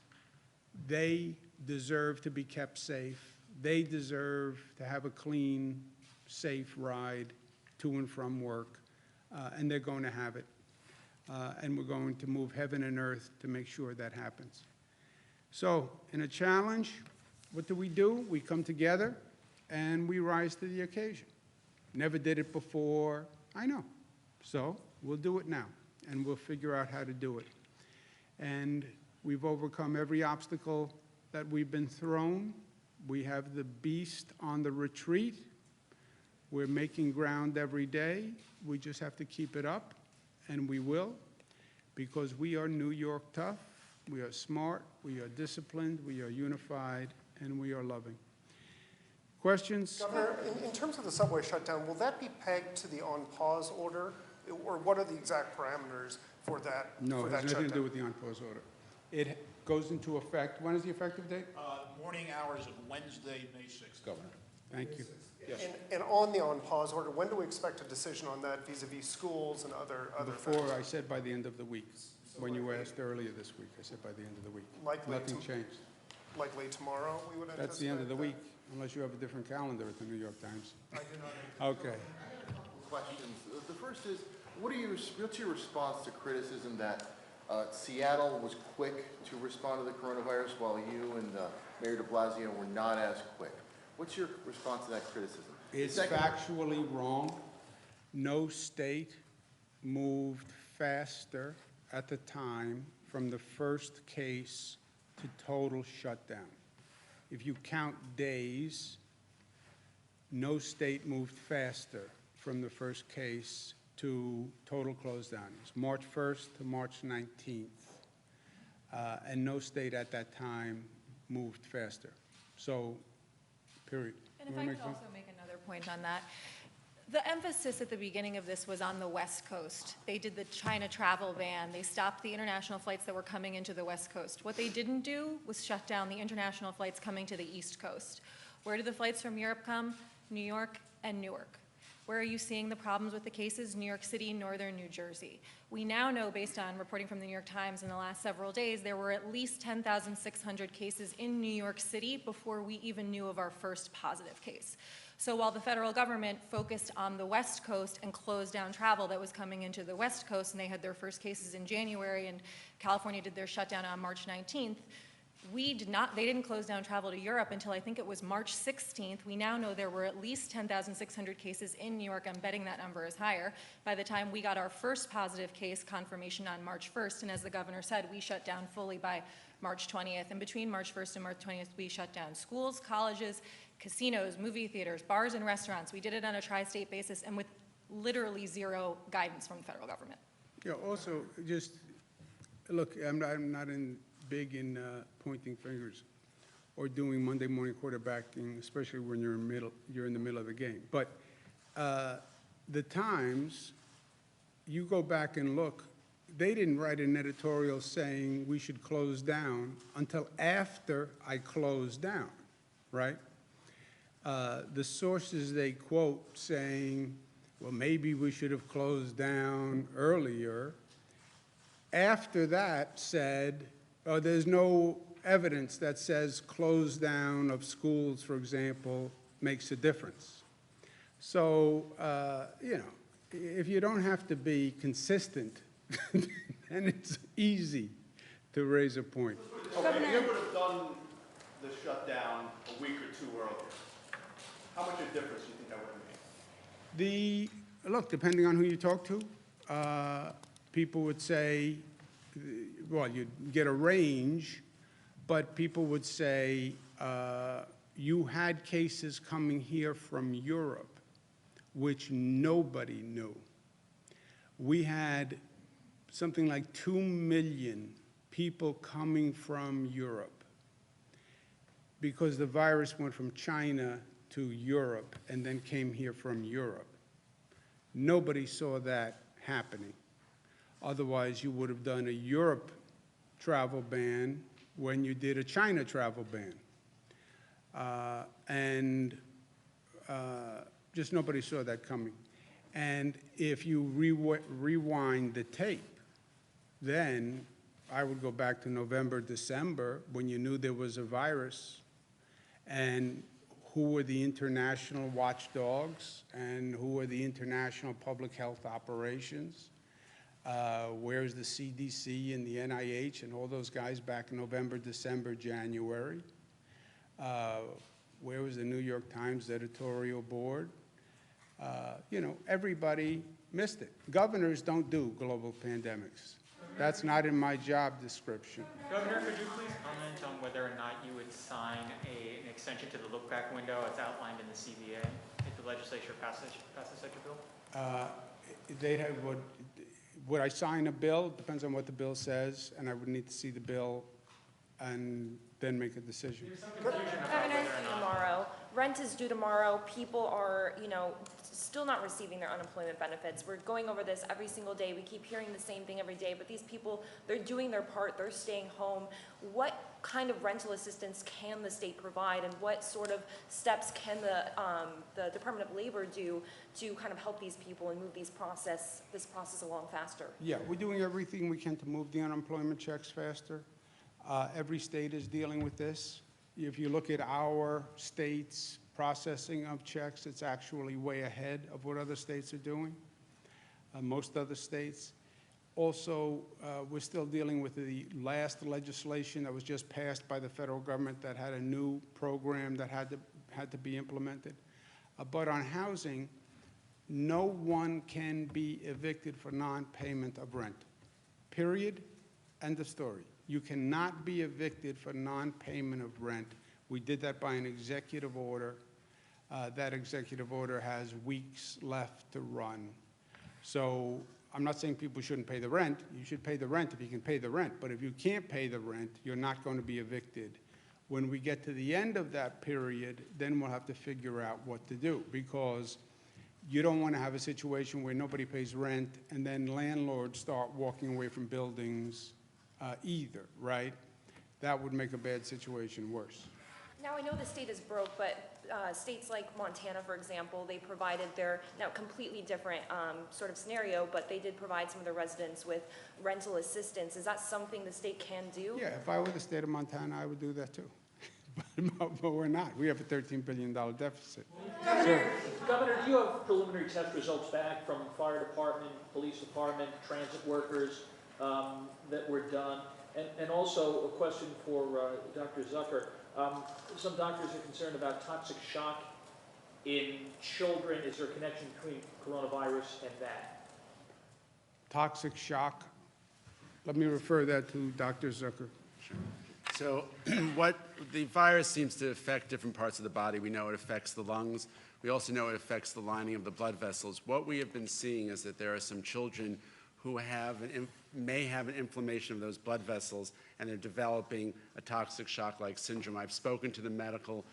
[SPEAKER 1] They deserve to be kept safe. They deserve to have a clean, safe ride to and from work, and they're going to have it. And we're going to move heaven and earth to make sure that happens. So, in a challenge, what do? We come together and we rise to the occasion. Never did it before, I know. So, we'll do it now, and we'll figure out how to do it. And we've overcome every obstacle that we've been thrown. We have the beast on the retreat. We're making ground every day. We just have to keep it up, and we will, because we are New York tough, we are smart, we are disciplined, we are unified, and we are loving. Questions?
[SPEAKER 4] Governor, in terms of the subway shutdown, will that be pegged to the on-pause order, or what are the exact parameters for that?
[SPEAKER 1] No, it has nothing to do with the on-pause order. It goes into effect, when is the effective date?
[SPEAKER 5] Morning hours of Wednesday, May 6th, Governor.
[SPEAKER 1] Thank you.
[SPEAKER 5] Yes.
[SPEAKER 4] And on the on-pause order, when do we expect a decision on that vis-a-vis schools and other
[SPEAKER 1] Before,
[SPEAKER 4] factors?
[SPEAKER 1] I said by the end of the week. When you asked earlier this week, I said by the end of the week.
[SPEAKER 4] Likely
[SPEAKER 1] Nothing changed.
[SPEAKER 4] Likely tomorrow, we would anticipate?
[SPEAKER 1] That's the end of the week, unless you have a different calendar at the New York Times.
[SPEAKER 4] I do not.
[SPEAKER 1] Okay.
[SPEAKER 6] Questions. The first is, what's your response to criticism that Seattle was quick to respond to the coronavirus while you and Mayor de Blasio were not as quick? What's your response to that criticism?
[SPEAKER 1] It's factually wrong. No state moved faster at the time from the first case to total shutdown. If you count days, no state moved faster from the first case to total close down. It's March 1st to March 19th. And no state at that time moved faster. So, period.
[SPEAKER 7] And if I could also make another point on that. The emphasis at the beginning of this was on the West Coast. They did the China travel ban. They stopped the international flights that were coming into the West Coast. What they didn't do was shut down the international flights coming to the East Coast. Where did the flights from Europe come? New York and Newark. Where are you seeing the problems with the cases? New York City, northern New Jersey. We now know, based on reporting from the New York Times in the last several days, there were at least 10,600 cases in New York City before we even knew of our first positive case. So while the federal government focused on the West Coast and closed down travel that was coming into the West Coast, and they had their first cases in January, and California did their shutdown on March 19th, they didn't close down travel to Europe until I think it was March 16th. We now know there were at least 10,600 cases in New York. I'm betting that number is higher. By the time we got our first positive case confirmation on March 1st, and as the governor said, we shut down fully by March 20th. And between March 1st and March 20th, we shut down schools, colleges, casinos, movie theaters, bars and restaurants. We did it on a tri-state basis and with literally zero guidance from the federal government.
[SPEAKER 1] Yeah, also, just, look, I'm not big in pointing fingers or doing Monday morning quarterbacking, especially when you're in the middle of the game. But the Times, you go back and look, they didn't write an editorial saying we should close down until after I closed down, right? The sources they quote saying, well, maybe we should have closed down earlier, after that said, oh, there's no evidence that says close down of schools, for example, makes a difference. So, you know, if you don't have to be consistent, then it's easy to raise a point.
[SPEAKER 8] Okay, if you would have done the shutdown a week or two earlier, how much of a difference do you think that would have made?
[SPEAKER 1] Look, depending on who you talk to, people would say, well, you'd get a range, but people would say, you had cases coming here from Europe, which nobody knew. We had something like 2 million people coming from Europe because the virus went from China to Europe and then came here from Europe. Nobody saw that happening. Otherwise, you would have done a Europe travel ban when you did a China travel ban. Just nobody saw that coming. And if you rewind the tape, then I would go back to November, December, when you knew there was a virus, and who were the international watchdogs, and who were the international public health operations. Where's the CDC and the NIH and all those guys back in November, December, January? Where was the New York Times editorial board? You know, everybody missed it. Governors don't do global pandemics. That's not in my job description.
[SPEAKER 9] Governor, could you please comment on whether or not you would sign an extension to the look-back window as outlined in the CBA if the legislature passes such a bill? Would I sign a bill? Depends on what the bill says, and I would need to see the bill and then make a decision.
[SPEAKER 10] Governor, tomorrow. Rent is due tomorrow. People are, still not receiving their unemployment benefits. We're going over this every single day. We keep hearing the same thing every day, but these people, they're doing their part. They're staying home. What kind of rental assistance can the state provide, and what sort of steps can the Department of Labor do to kind of help these people and move this process along faster?
[SPEAKER 1] Yeah, we're doing everything we can to move the unemployment checks faster. Every state is dealing with this. If you look at our state's processing of checks, it's actually way ahead of what other states are doing, most other states. Also, we're still dealing with the last legislation that was just passed by the federal government that had a new program that had to be implemented. But on housing, no one can be evicted for non-payment of rent. Period. End of story. You cannot be evicted for non-payment of rent. We did that by an executive order. That executive order has weeks left to run. So I'm not saying people shouldn't pay the rent. You should pay the rent if you can pay the rent. But if you can't pay the rent, you're not going to be evicted. When we get to the end of that period, then we'll have to figure out what to do, because you don't want to have a situation where nobody pays rent and then landlords start walking away from buildings either, right? That would make a bad situation worse.
[SPEAKER 10] Now, I know the state is broke, but states like Montana, for example, they provided their, now completely different sort of scenario, but they did provide some of their residents with rental assistance. Is that something the state can do?
[SPEAKER 1] Yeah, if I were the state of Montana, I would do that too. But we're not. We have a $13 billion deficit.
[SPEAKER 11] Governor, do you have preliminary test results back from fire department, police department, transit workers that were done? And also a question for Dr. Zucker. Some doctors are concerned about toxic shock in children. Is there a connection between coronavirus and that?
[SPEAKER 1] Toxic shock. Let me refer that to Dr. Zucker.
[SPEAKER 12] So what the virus seems to affect different parts of the body. We know it affects the lungs. We also know it affects the lining of the blood vessels. What we have been seeing is that there are some children who may have an inflammation of those blood vessels, and they're developing a toxic shock-like syndrome. I've spoken to the medical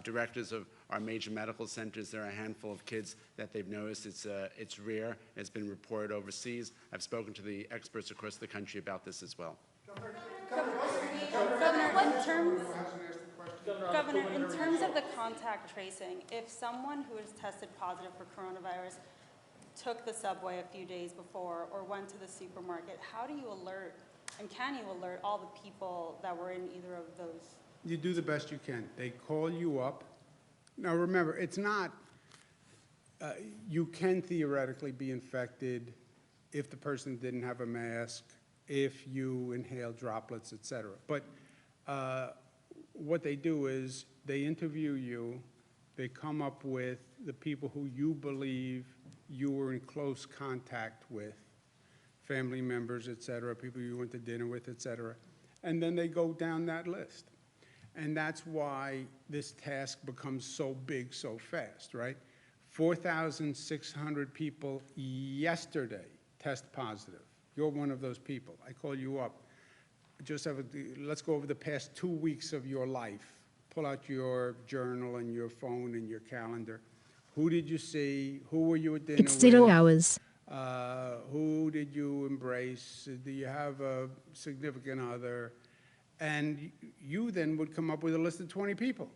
[SPEAKER 12] directors of our major medical centers. There are a handful of kids that they've noticed. It's rare. It's been reported overseas. I've spoken to the experts across the country about this as well.
[SPEAKER 13] Governor, in terms of the contact tracing, if someone who is tested positive for coronavirus took the subway a few days before or went to the supermarket, how do you alert, and can you alert all the people that were in either of those?
[SPEAKER 1] You do the best you can. They call you up. Now remember, it's not, you can theoretically be infected if the person didn't have a mask, if you inhale droplets, et cetera. But what they do is they interview you, they come up with the people who you believe you were in close contact with, family members, et cetera, people you went to dinner with, et cetera, and then they go down that list. And that's why this task becomes so big so fast, right? 4,600 people yesterday test positive. You're one of those people. I call you up. Just let's go over the past 2 weeks of your life. Pull out your journal and your phone and your calendar. Who did you see? Who were you at dinner with?
[SPEAKER 14] It's 0 hours.
[SPEAKER 1] Who did you embrace? Do you have a significant other? And you then would come up with a list of 20 people.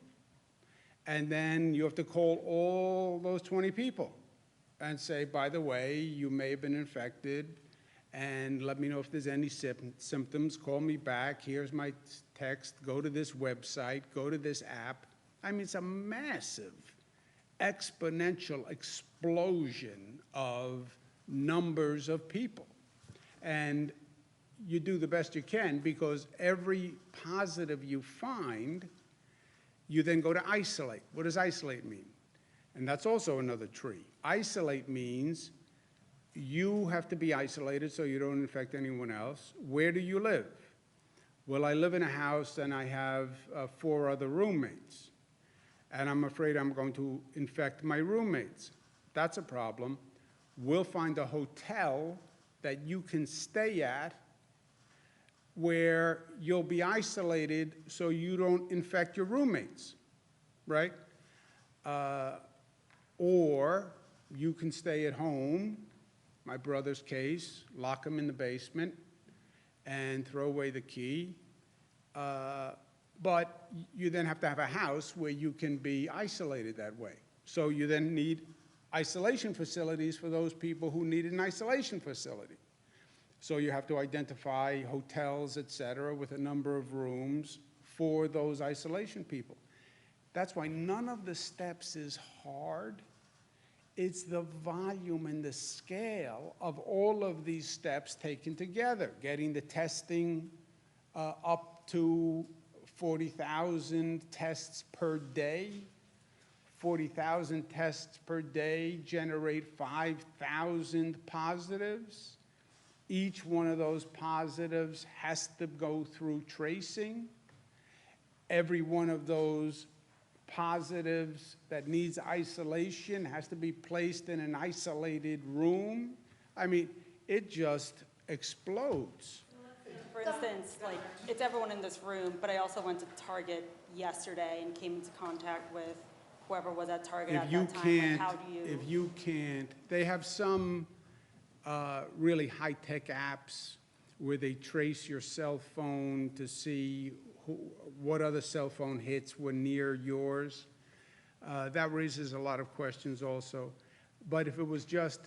[SPEAKER 1] And then you have to call all those 20 people and say, by the way, you may have been infected, and let me know if there's any symptoms. Call me back. Here's my text. Go to this website. Go to this app. I mean, it's a massive, exponential explosion of numbers of people. And you do the best you can, because every positive you find, you then go to isolate. What does isolate mean? And that's also another tree. Isolate means you have to be isolated so you don't infect anyone else. Where do you live? Well, I live in a house and I have 4 other roommates, and I'm afraid I'm going to infect my roommates. That's a problem. We'll find a hotel that you can stay at where you'll be isolated so you don't infect your roommates, right? Or you can stay at home, my brother's case, lock him in the basement and throw away the key. But you then have to have a house where you can be isolated that way. So you then need isolation facilities for those people who need an isolation facility. So you have to identify hotels, et cetera, with a number of rooms for those isolation people. That's why none of the steps is hard. It's the volume and the scale of all of these steps taken together, getting the testing up to 40,000 tests per day 40,000 tests per day generate 5,000 positives. Each one of those positives has to go through tracing. Every one of those positives that needs isolation has to be placed in an isolated room. I mean, it just explodes.
[SPEAKER 13] For instance, like, it's everyone in this room, but I also went to Target yesterday and came into contact with whoever was at Target at that time. Like, how do you?
[SPEAKER 1] If you can't, they have some really high-tech apps where they trace your cell phone to see what other cell phone hits were near yours. That raises a lot of questions also. But if it was just,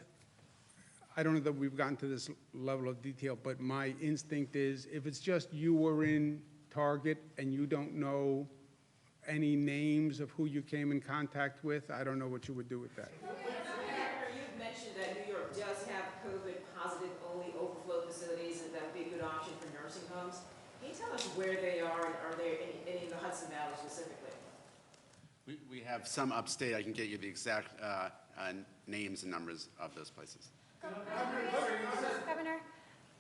[SPEAKER 1] I don't know that we've gotten to this level of detail, but my instinct is if it's just you were in Target and you don't know any names of who you came in contact with, I don't know what you would do with that.
[SPEAKER 14] You've mentioned that New York does have COVID-positive only overflow facilities, and that would be a good option for nursing homes. Can you tell us where they are, and are there any in the Hudson Valley specifically?
[SPEAKER 12] We have some upstate. I can get you the exact names and numbers of those places.
[SPEAKER 15] Governor,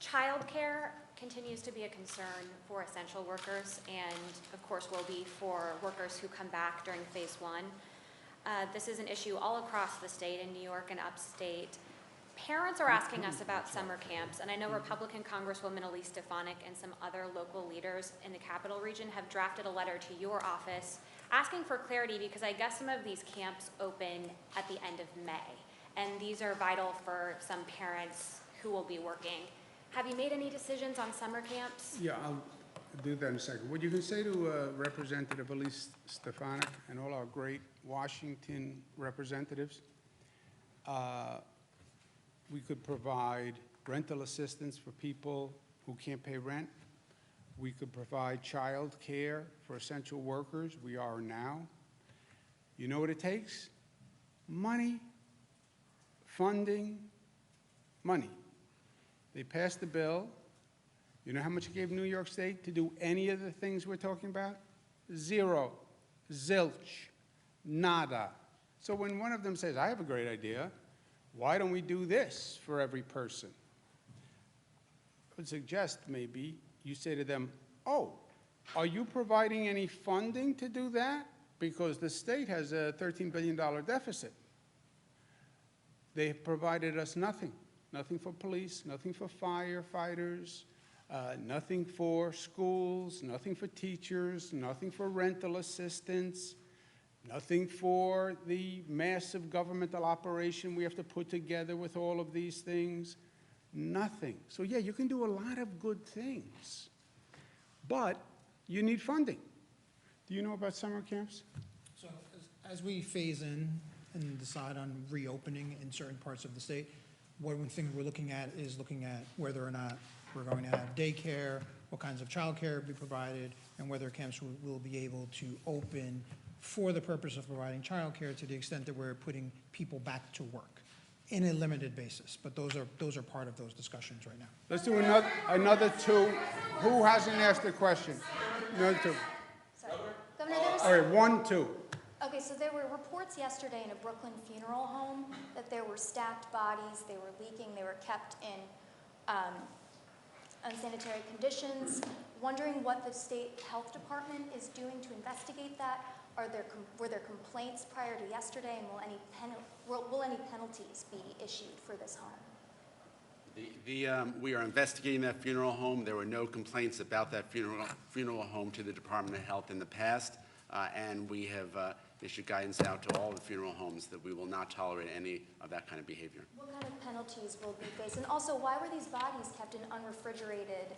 [SPEAKER 15] childcare continues to be a concern for essential workers and, of course, will be for workers who come back during phase one. This is an issue all across the state, in New York and upstate. Parents are asking us about summer camps, and I know Republican Congresswoman Elise Stefanik and some other local leaders in the Capital Region have drafted a letter to your office asking for clarity, because I guess some of these camps open at the end of May, and these are vital for some parents who will be working. Have you made any decisions on summer camps?
[SPEAKER 1] Yeah, I'll do that in a second. What you can say to Representative Elise Stefanik and all our great Washington representatives, we could provide rental assistance for people who can't pay rent. We could provide child care for essential workers. We are now. You know what it takes? Money, funding, money. They passed the bill. You know how much it gave New York State to do any of the things we're talking about? Zero, zilch, nada. So when one of them says, I have a great idea, why don't we do this for every person? I would suggest maybe you say to them, oh, are you providing any funding to do that? Because the state has a $13 billion deficit. They have provided us nothing. Nothing for police, nothing for firefighters, nothing for schools, nothing for teachers, nothing for rental assistance, nothing for the massive governmental operation we have to put together with all of these things. Nothing. So yeah, you can do a lot of good things, but you need funding. Do you know about summer camps?
[SPEAKER 16] So as we phase in and decide on reopening in certain parts of the state, one thing we're looking at is looking at whether or not we're going to have daycare, what kinds of childcare will be provided, and whether camps will be able to open for the purpose of providing childcare to the extent that we're putting people back to work in a limited basis. But those are part of those discussions right now.
[SPEAKER 1] Let's do another two. Who hasn't asked a question? Another two.
[SPEAKER 15] Sorry. Governor, there was...
[SPEAKER 1] All right, 1, 2.
[SPEAKER 15] Okay, so there were reports yesterday in a Brooklyn funeral home that there were stacked bodies, they were leaking, they were kept in unsanitary conditions. Wondering what the state health department is doing to investigate that. Were there complaints prior to yesterday, and will any penalties be issued for this home?
[SPEAKER 12] We are investigating that funeral home. There were no complaints about that funeral home to the Department of Health in the past, and we have issued guidance out to all the funeral homes that we will not tolerate any of that kind of behavior.
[SPEAKER 15] What kind of penalties will be faced? And also, why were these bodies kept in unrefrigerated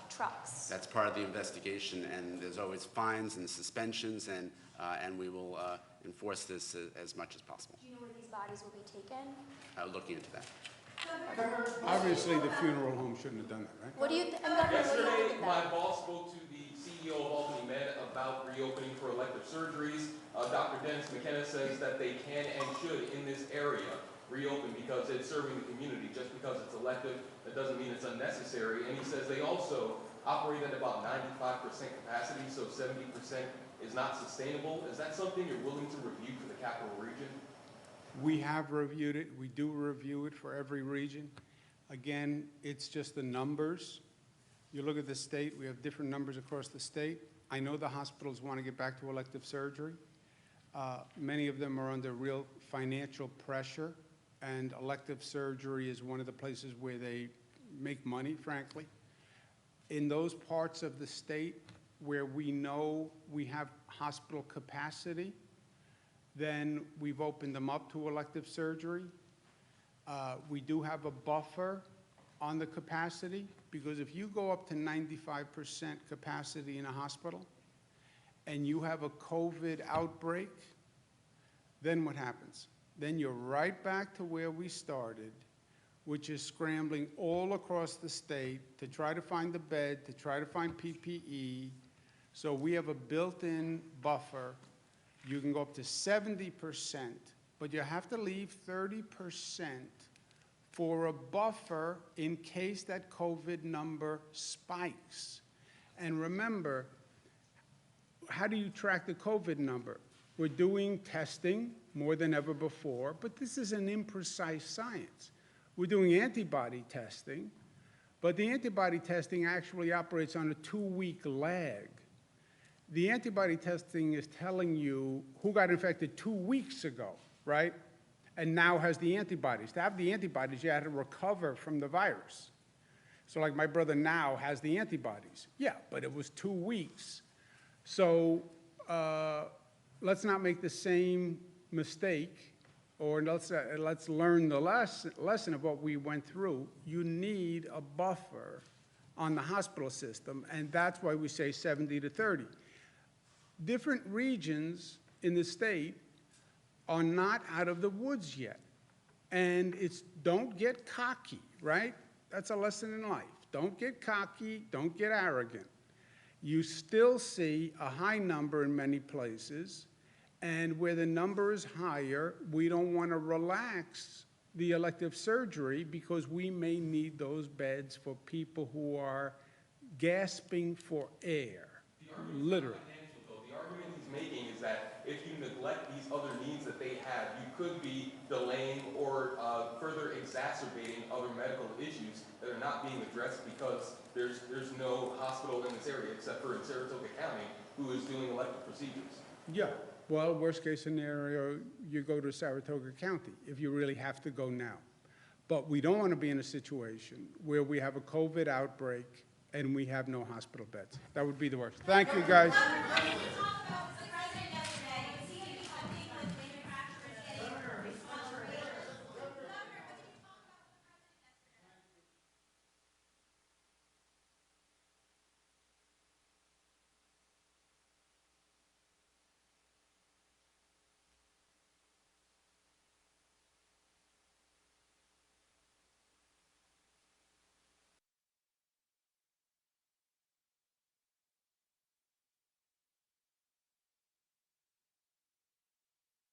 [SPEAKER 15] trucks?
[SPEAKER 12] That's part of the investigation, and there's always fines and suspensions, and we will enforce this as much as possible.
[SPEAKER 15] Do you know where these bodies will be taken?
[SPEAKER 12] Looking into that.
[SPEAKER 1] Obviously, the funeral home shouldn't have done that, right?
[SPEAKER 15] What do you think?
[SPEAKER 17] Yesterday, my boss spoke to the CEO of Albany Med about reopening for elective surgeries. Dr. Dennis McKenna says that they can and should, in this area, reopen because it's serving the community. Just because it's elective, that doesn't mean it's unnecessary. And he says they also operate at about 95% capacity, so 70% is not sustainable. Is that something you're willing to review for the capital region?
[SPEAKER 1] We have reviewed it. We do review it for every region. Again, it's just the numbers. You look at the state, we have different numbers across the state. I know the hospitals want to get back to elective surgery. Many of them are under real financial pressure, and elective surgery is one of the places where they make money, frankly. In those parts of the state where we know we have hospital capacity, then we've opened them up to elective surgery. We do have a buffer on the capacity, because if you go up to 95% capacity in a hospital and you have a COVID outbreak, then what happens? Then you're right back to where we started, which is scrambling all across the state to try to find the bed, to try to find PPE. So we have a built-in buffer. You can go up to 70%, but you have to leave 30% for a buffer in case that COVID number spikes. And remember, how do you track the COVID number? We're doing testing more than ever before, but this is an imprecise science. We're doing antibody testing, but the antibody testing actually operates on a 2-week lag. The antibody testing is telling you who got infected 2 weeks ago, right? And now has the antibodies. To have the antibodies, you had to recover from the virus. So like my brother now has the antibodies. Yeah, but it was 2 weeks. So let's not make the same mistake, or let's learn the lesson of what we went through. You need a buffer on the hospital system, and that's why we say 70 to 30. Different regions in the state are not out of the woods yet. And it's don't get cocky, right? That's a lesson in life. Don't get cocky, don't get arrogant. You still see a high number in many places, and where the number is higher, we don't want to relax the elective surgery because we may need those beds for people who are gasping for air, literally.
[SPEAKER 17] The argument he's making is that if you neglect these other needs that they have, you could be delaying or further exacerbating other medical issues that are not being addressed because there's no hospital in this area except for in Saratoga County who is doing elective procedures.
[SPEAKER 1] Yeah, well, worst case scenario, you go to Saratoga County if you really have to go now. But we don't want to be in a situation where we have a COVID outbreak and we have no hospital beds. That would be the worst. Thank you, guys.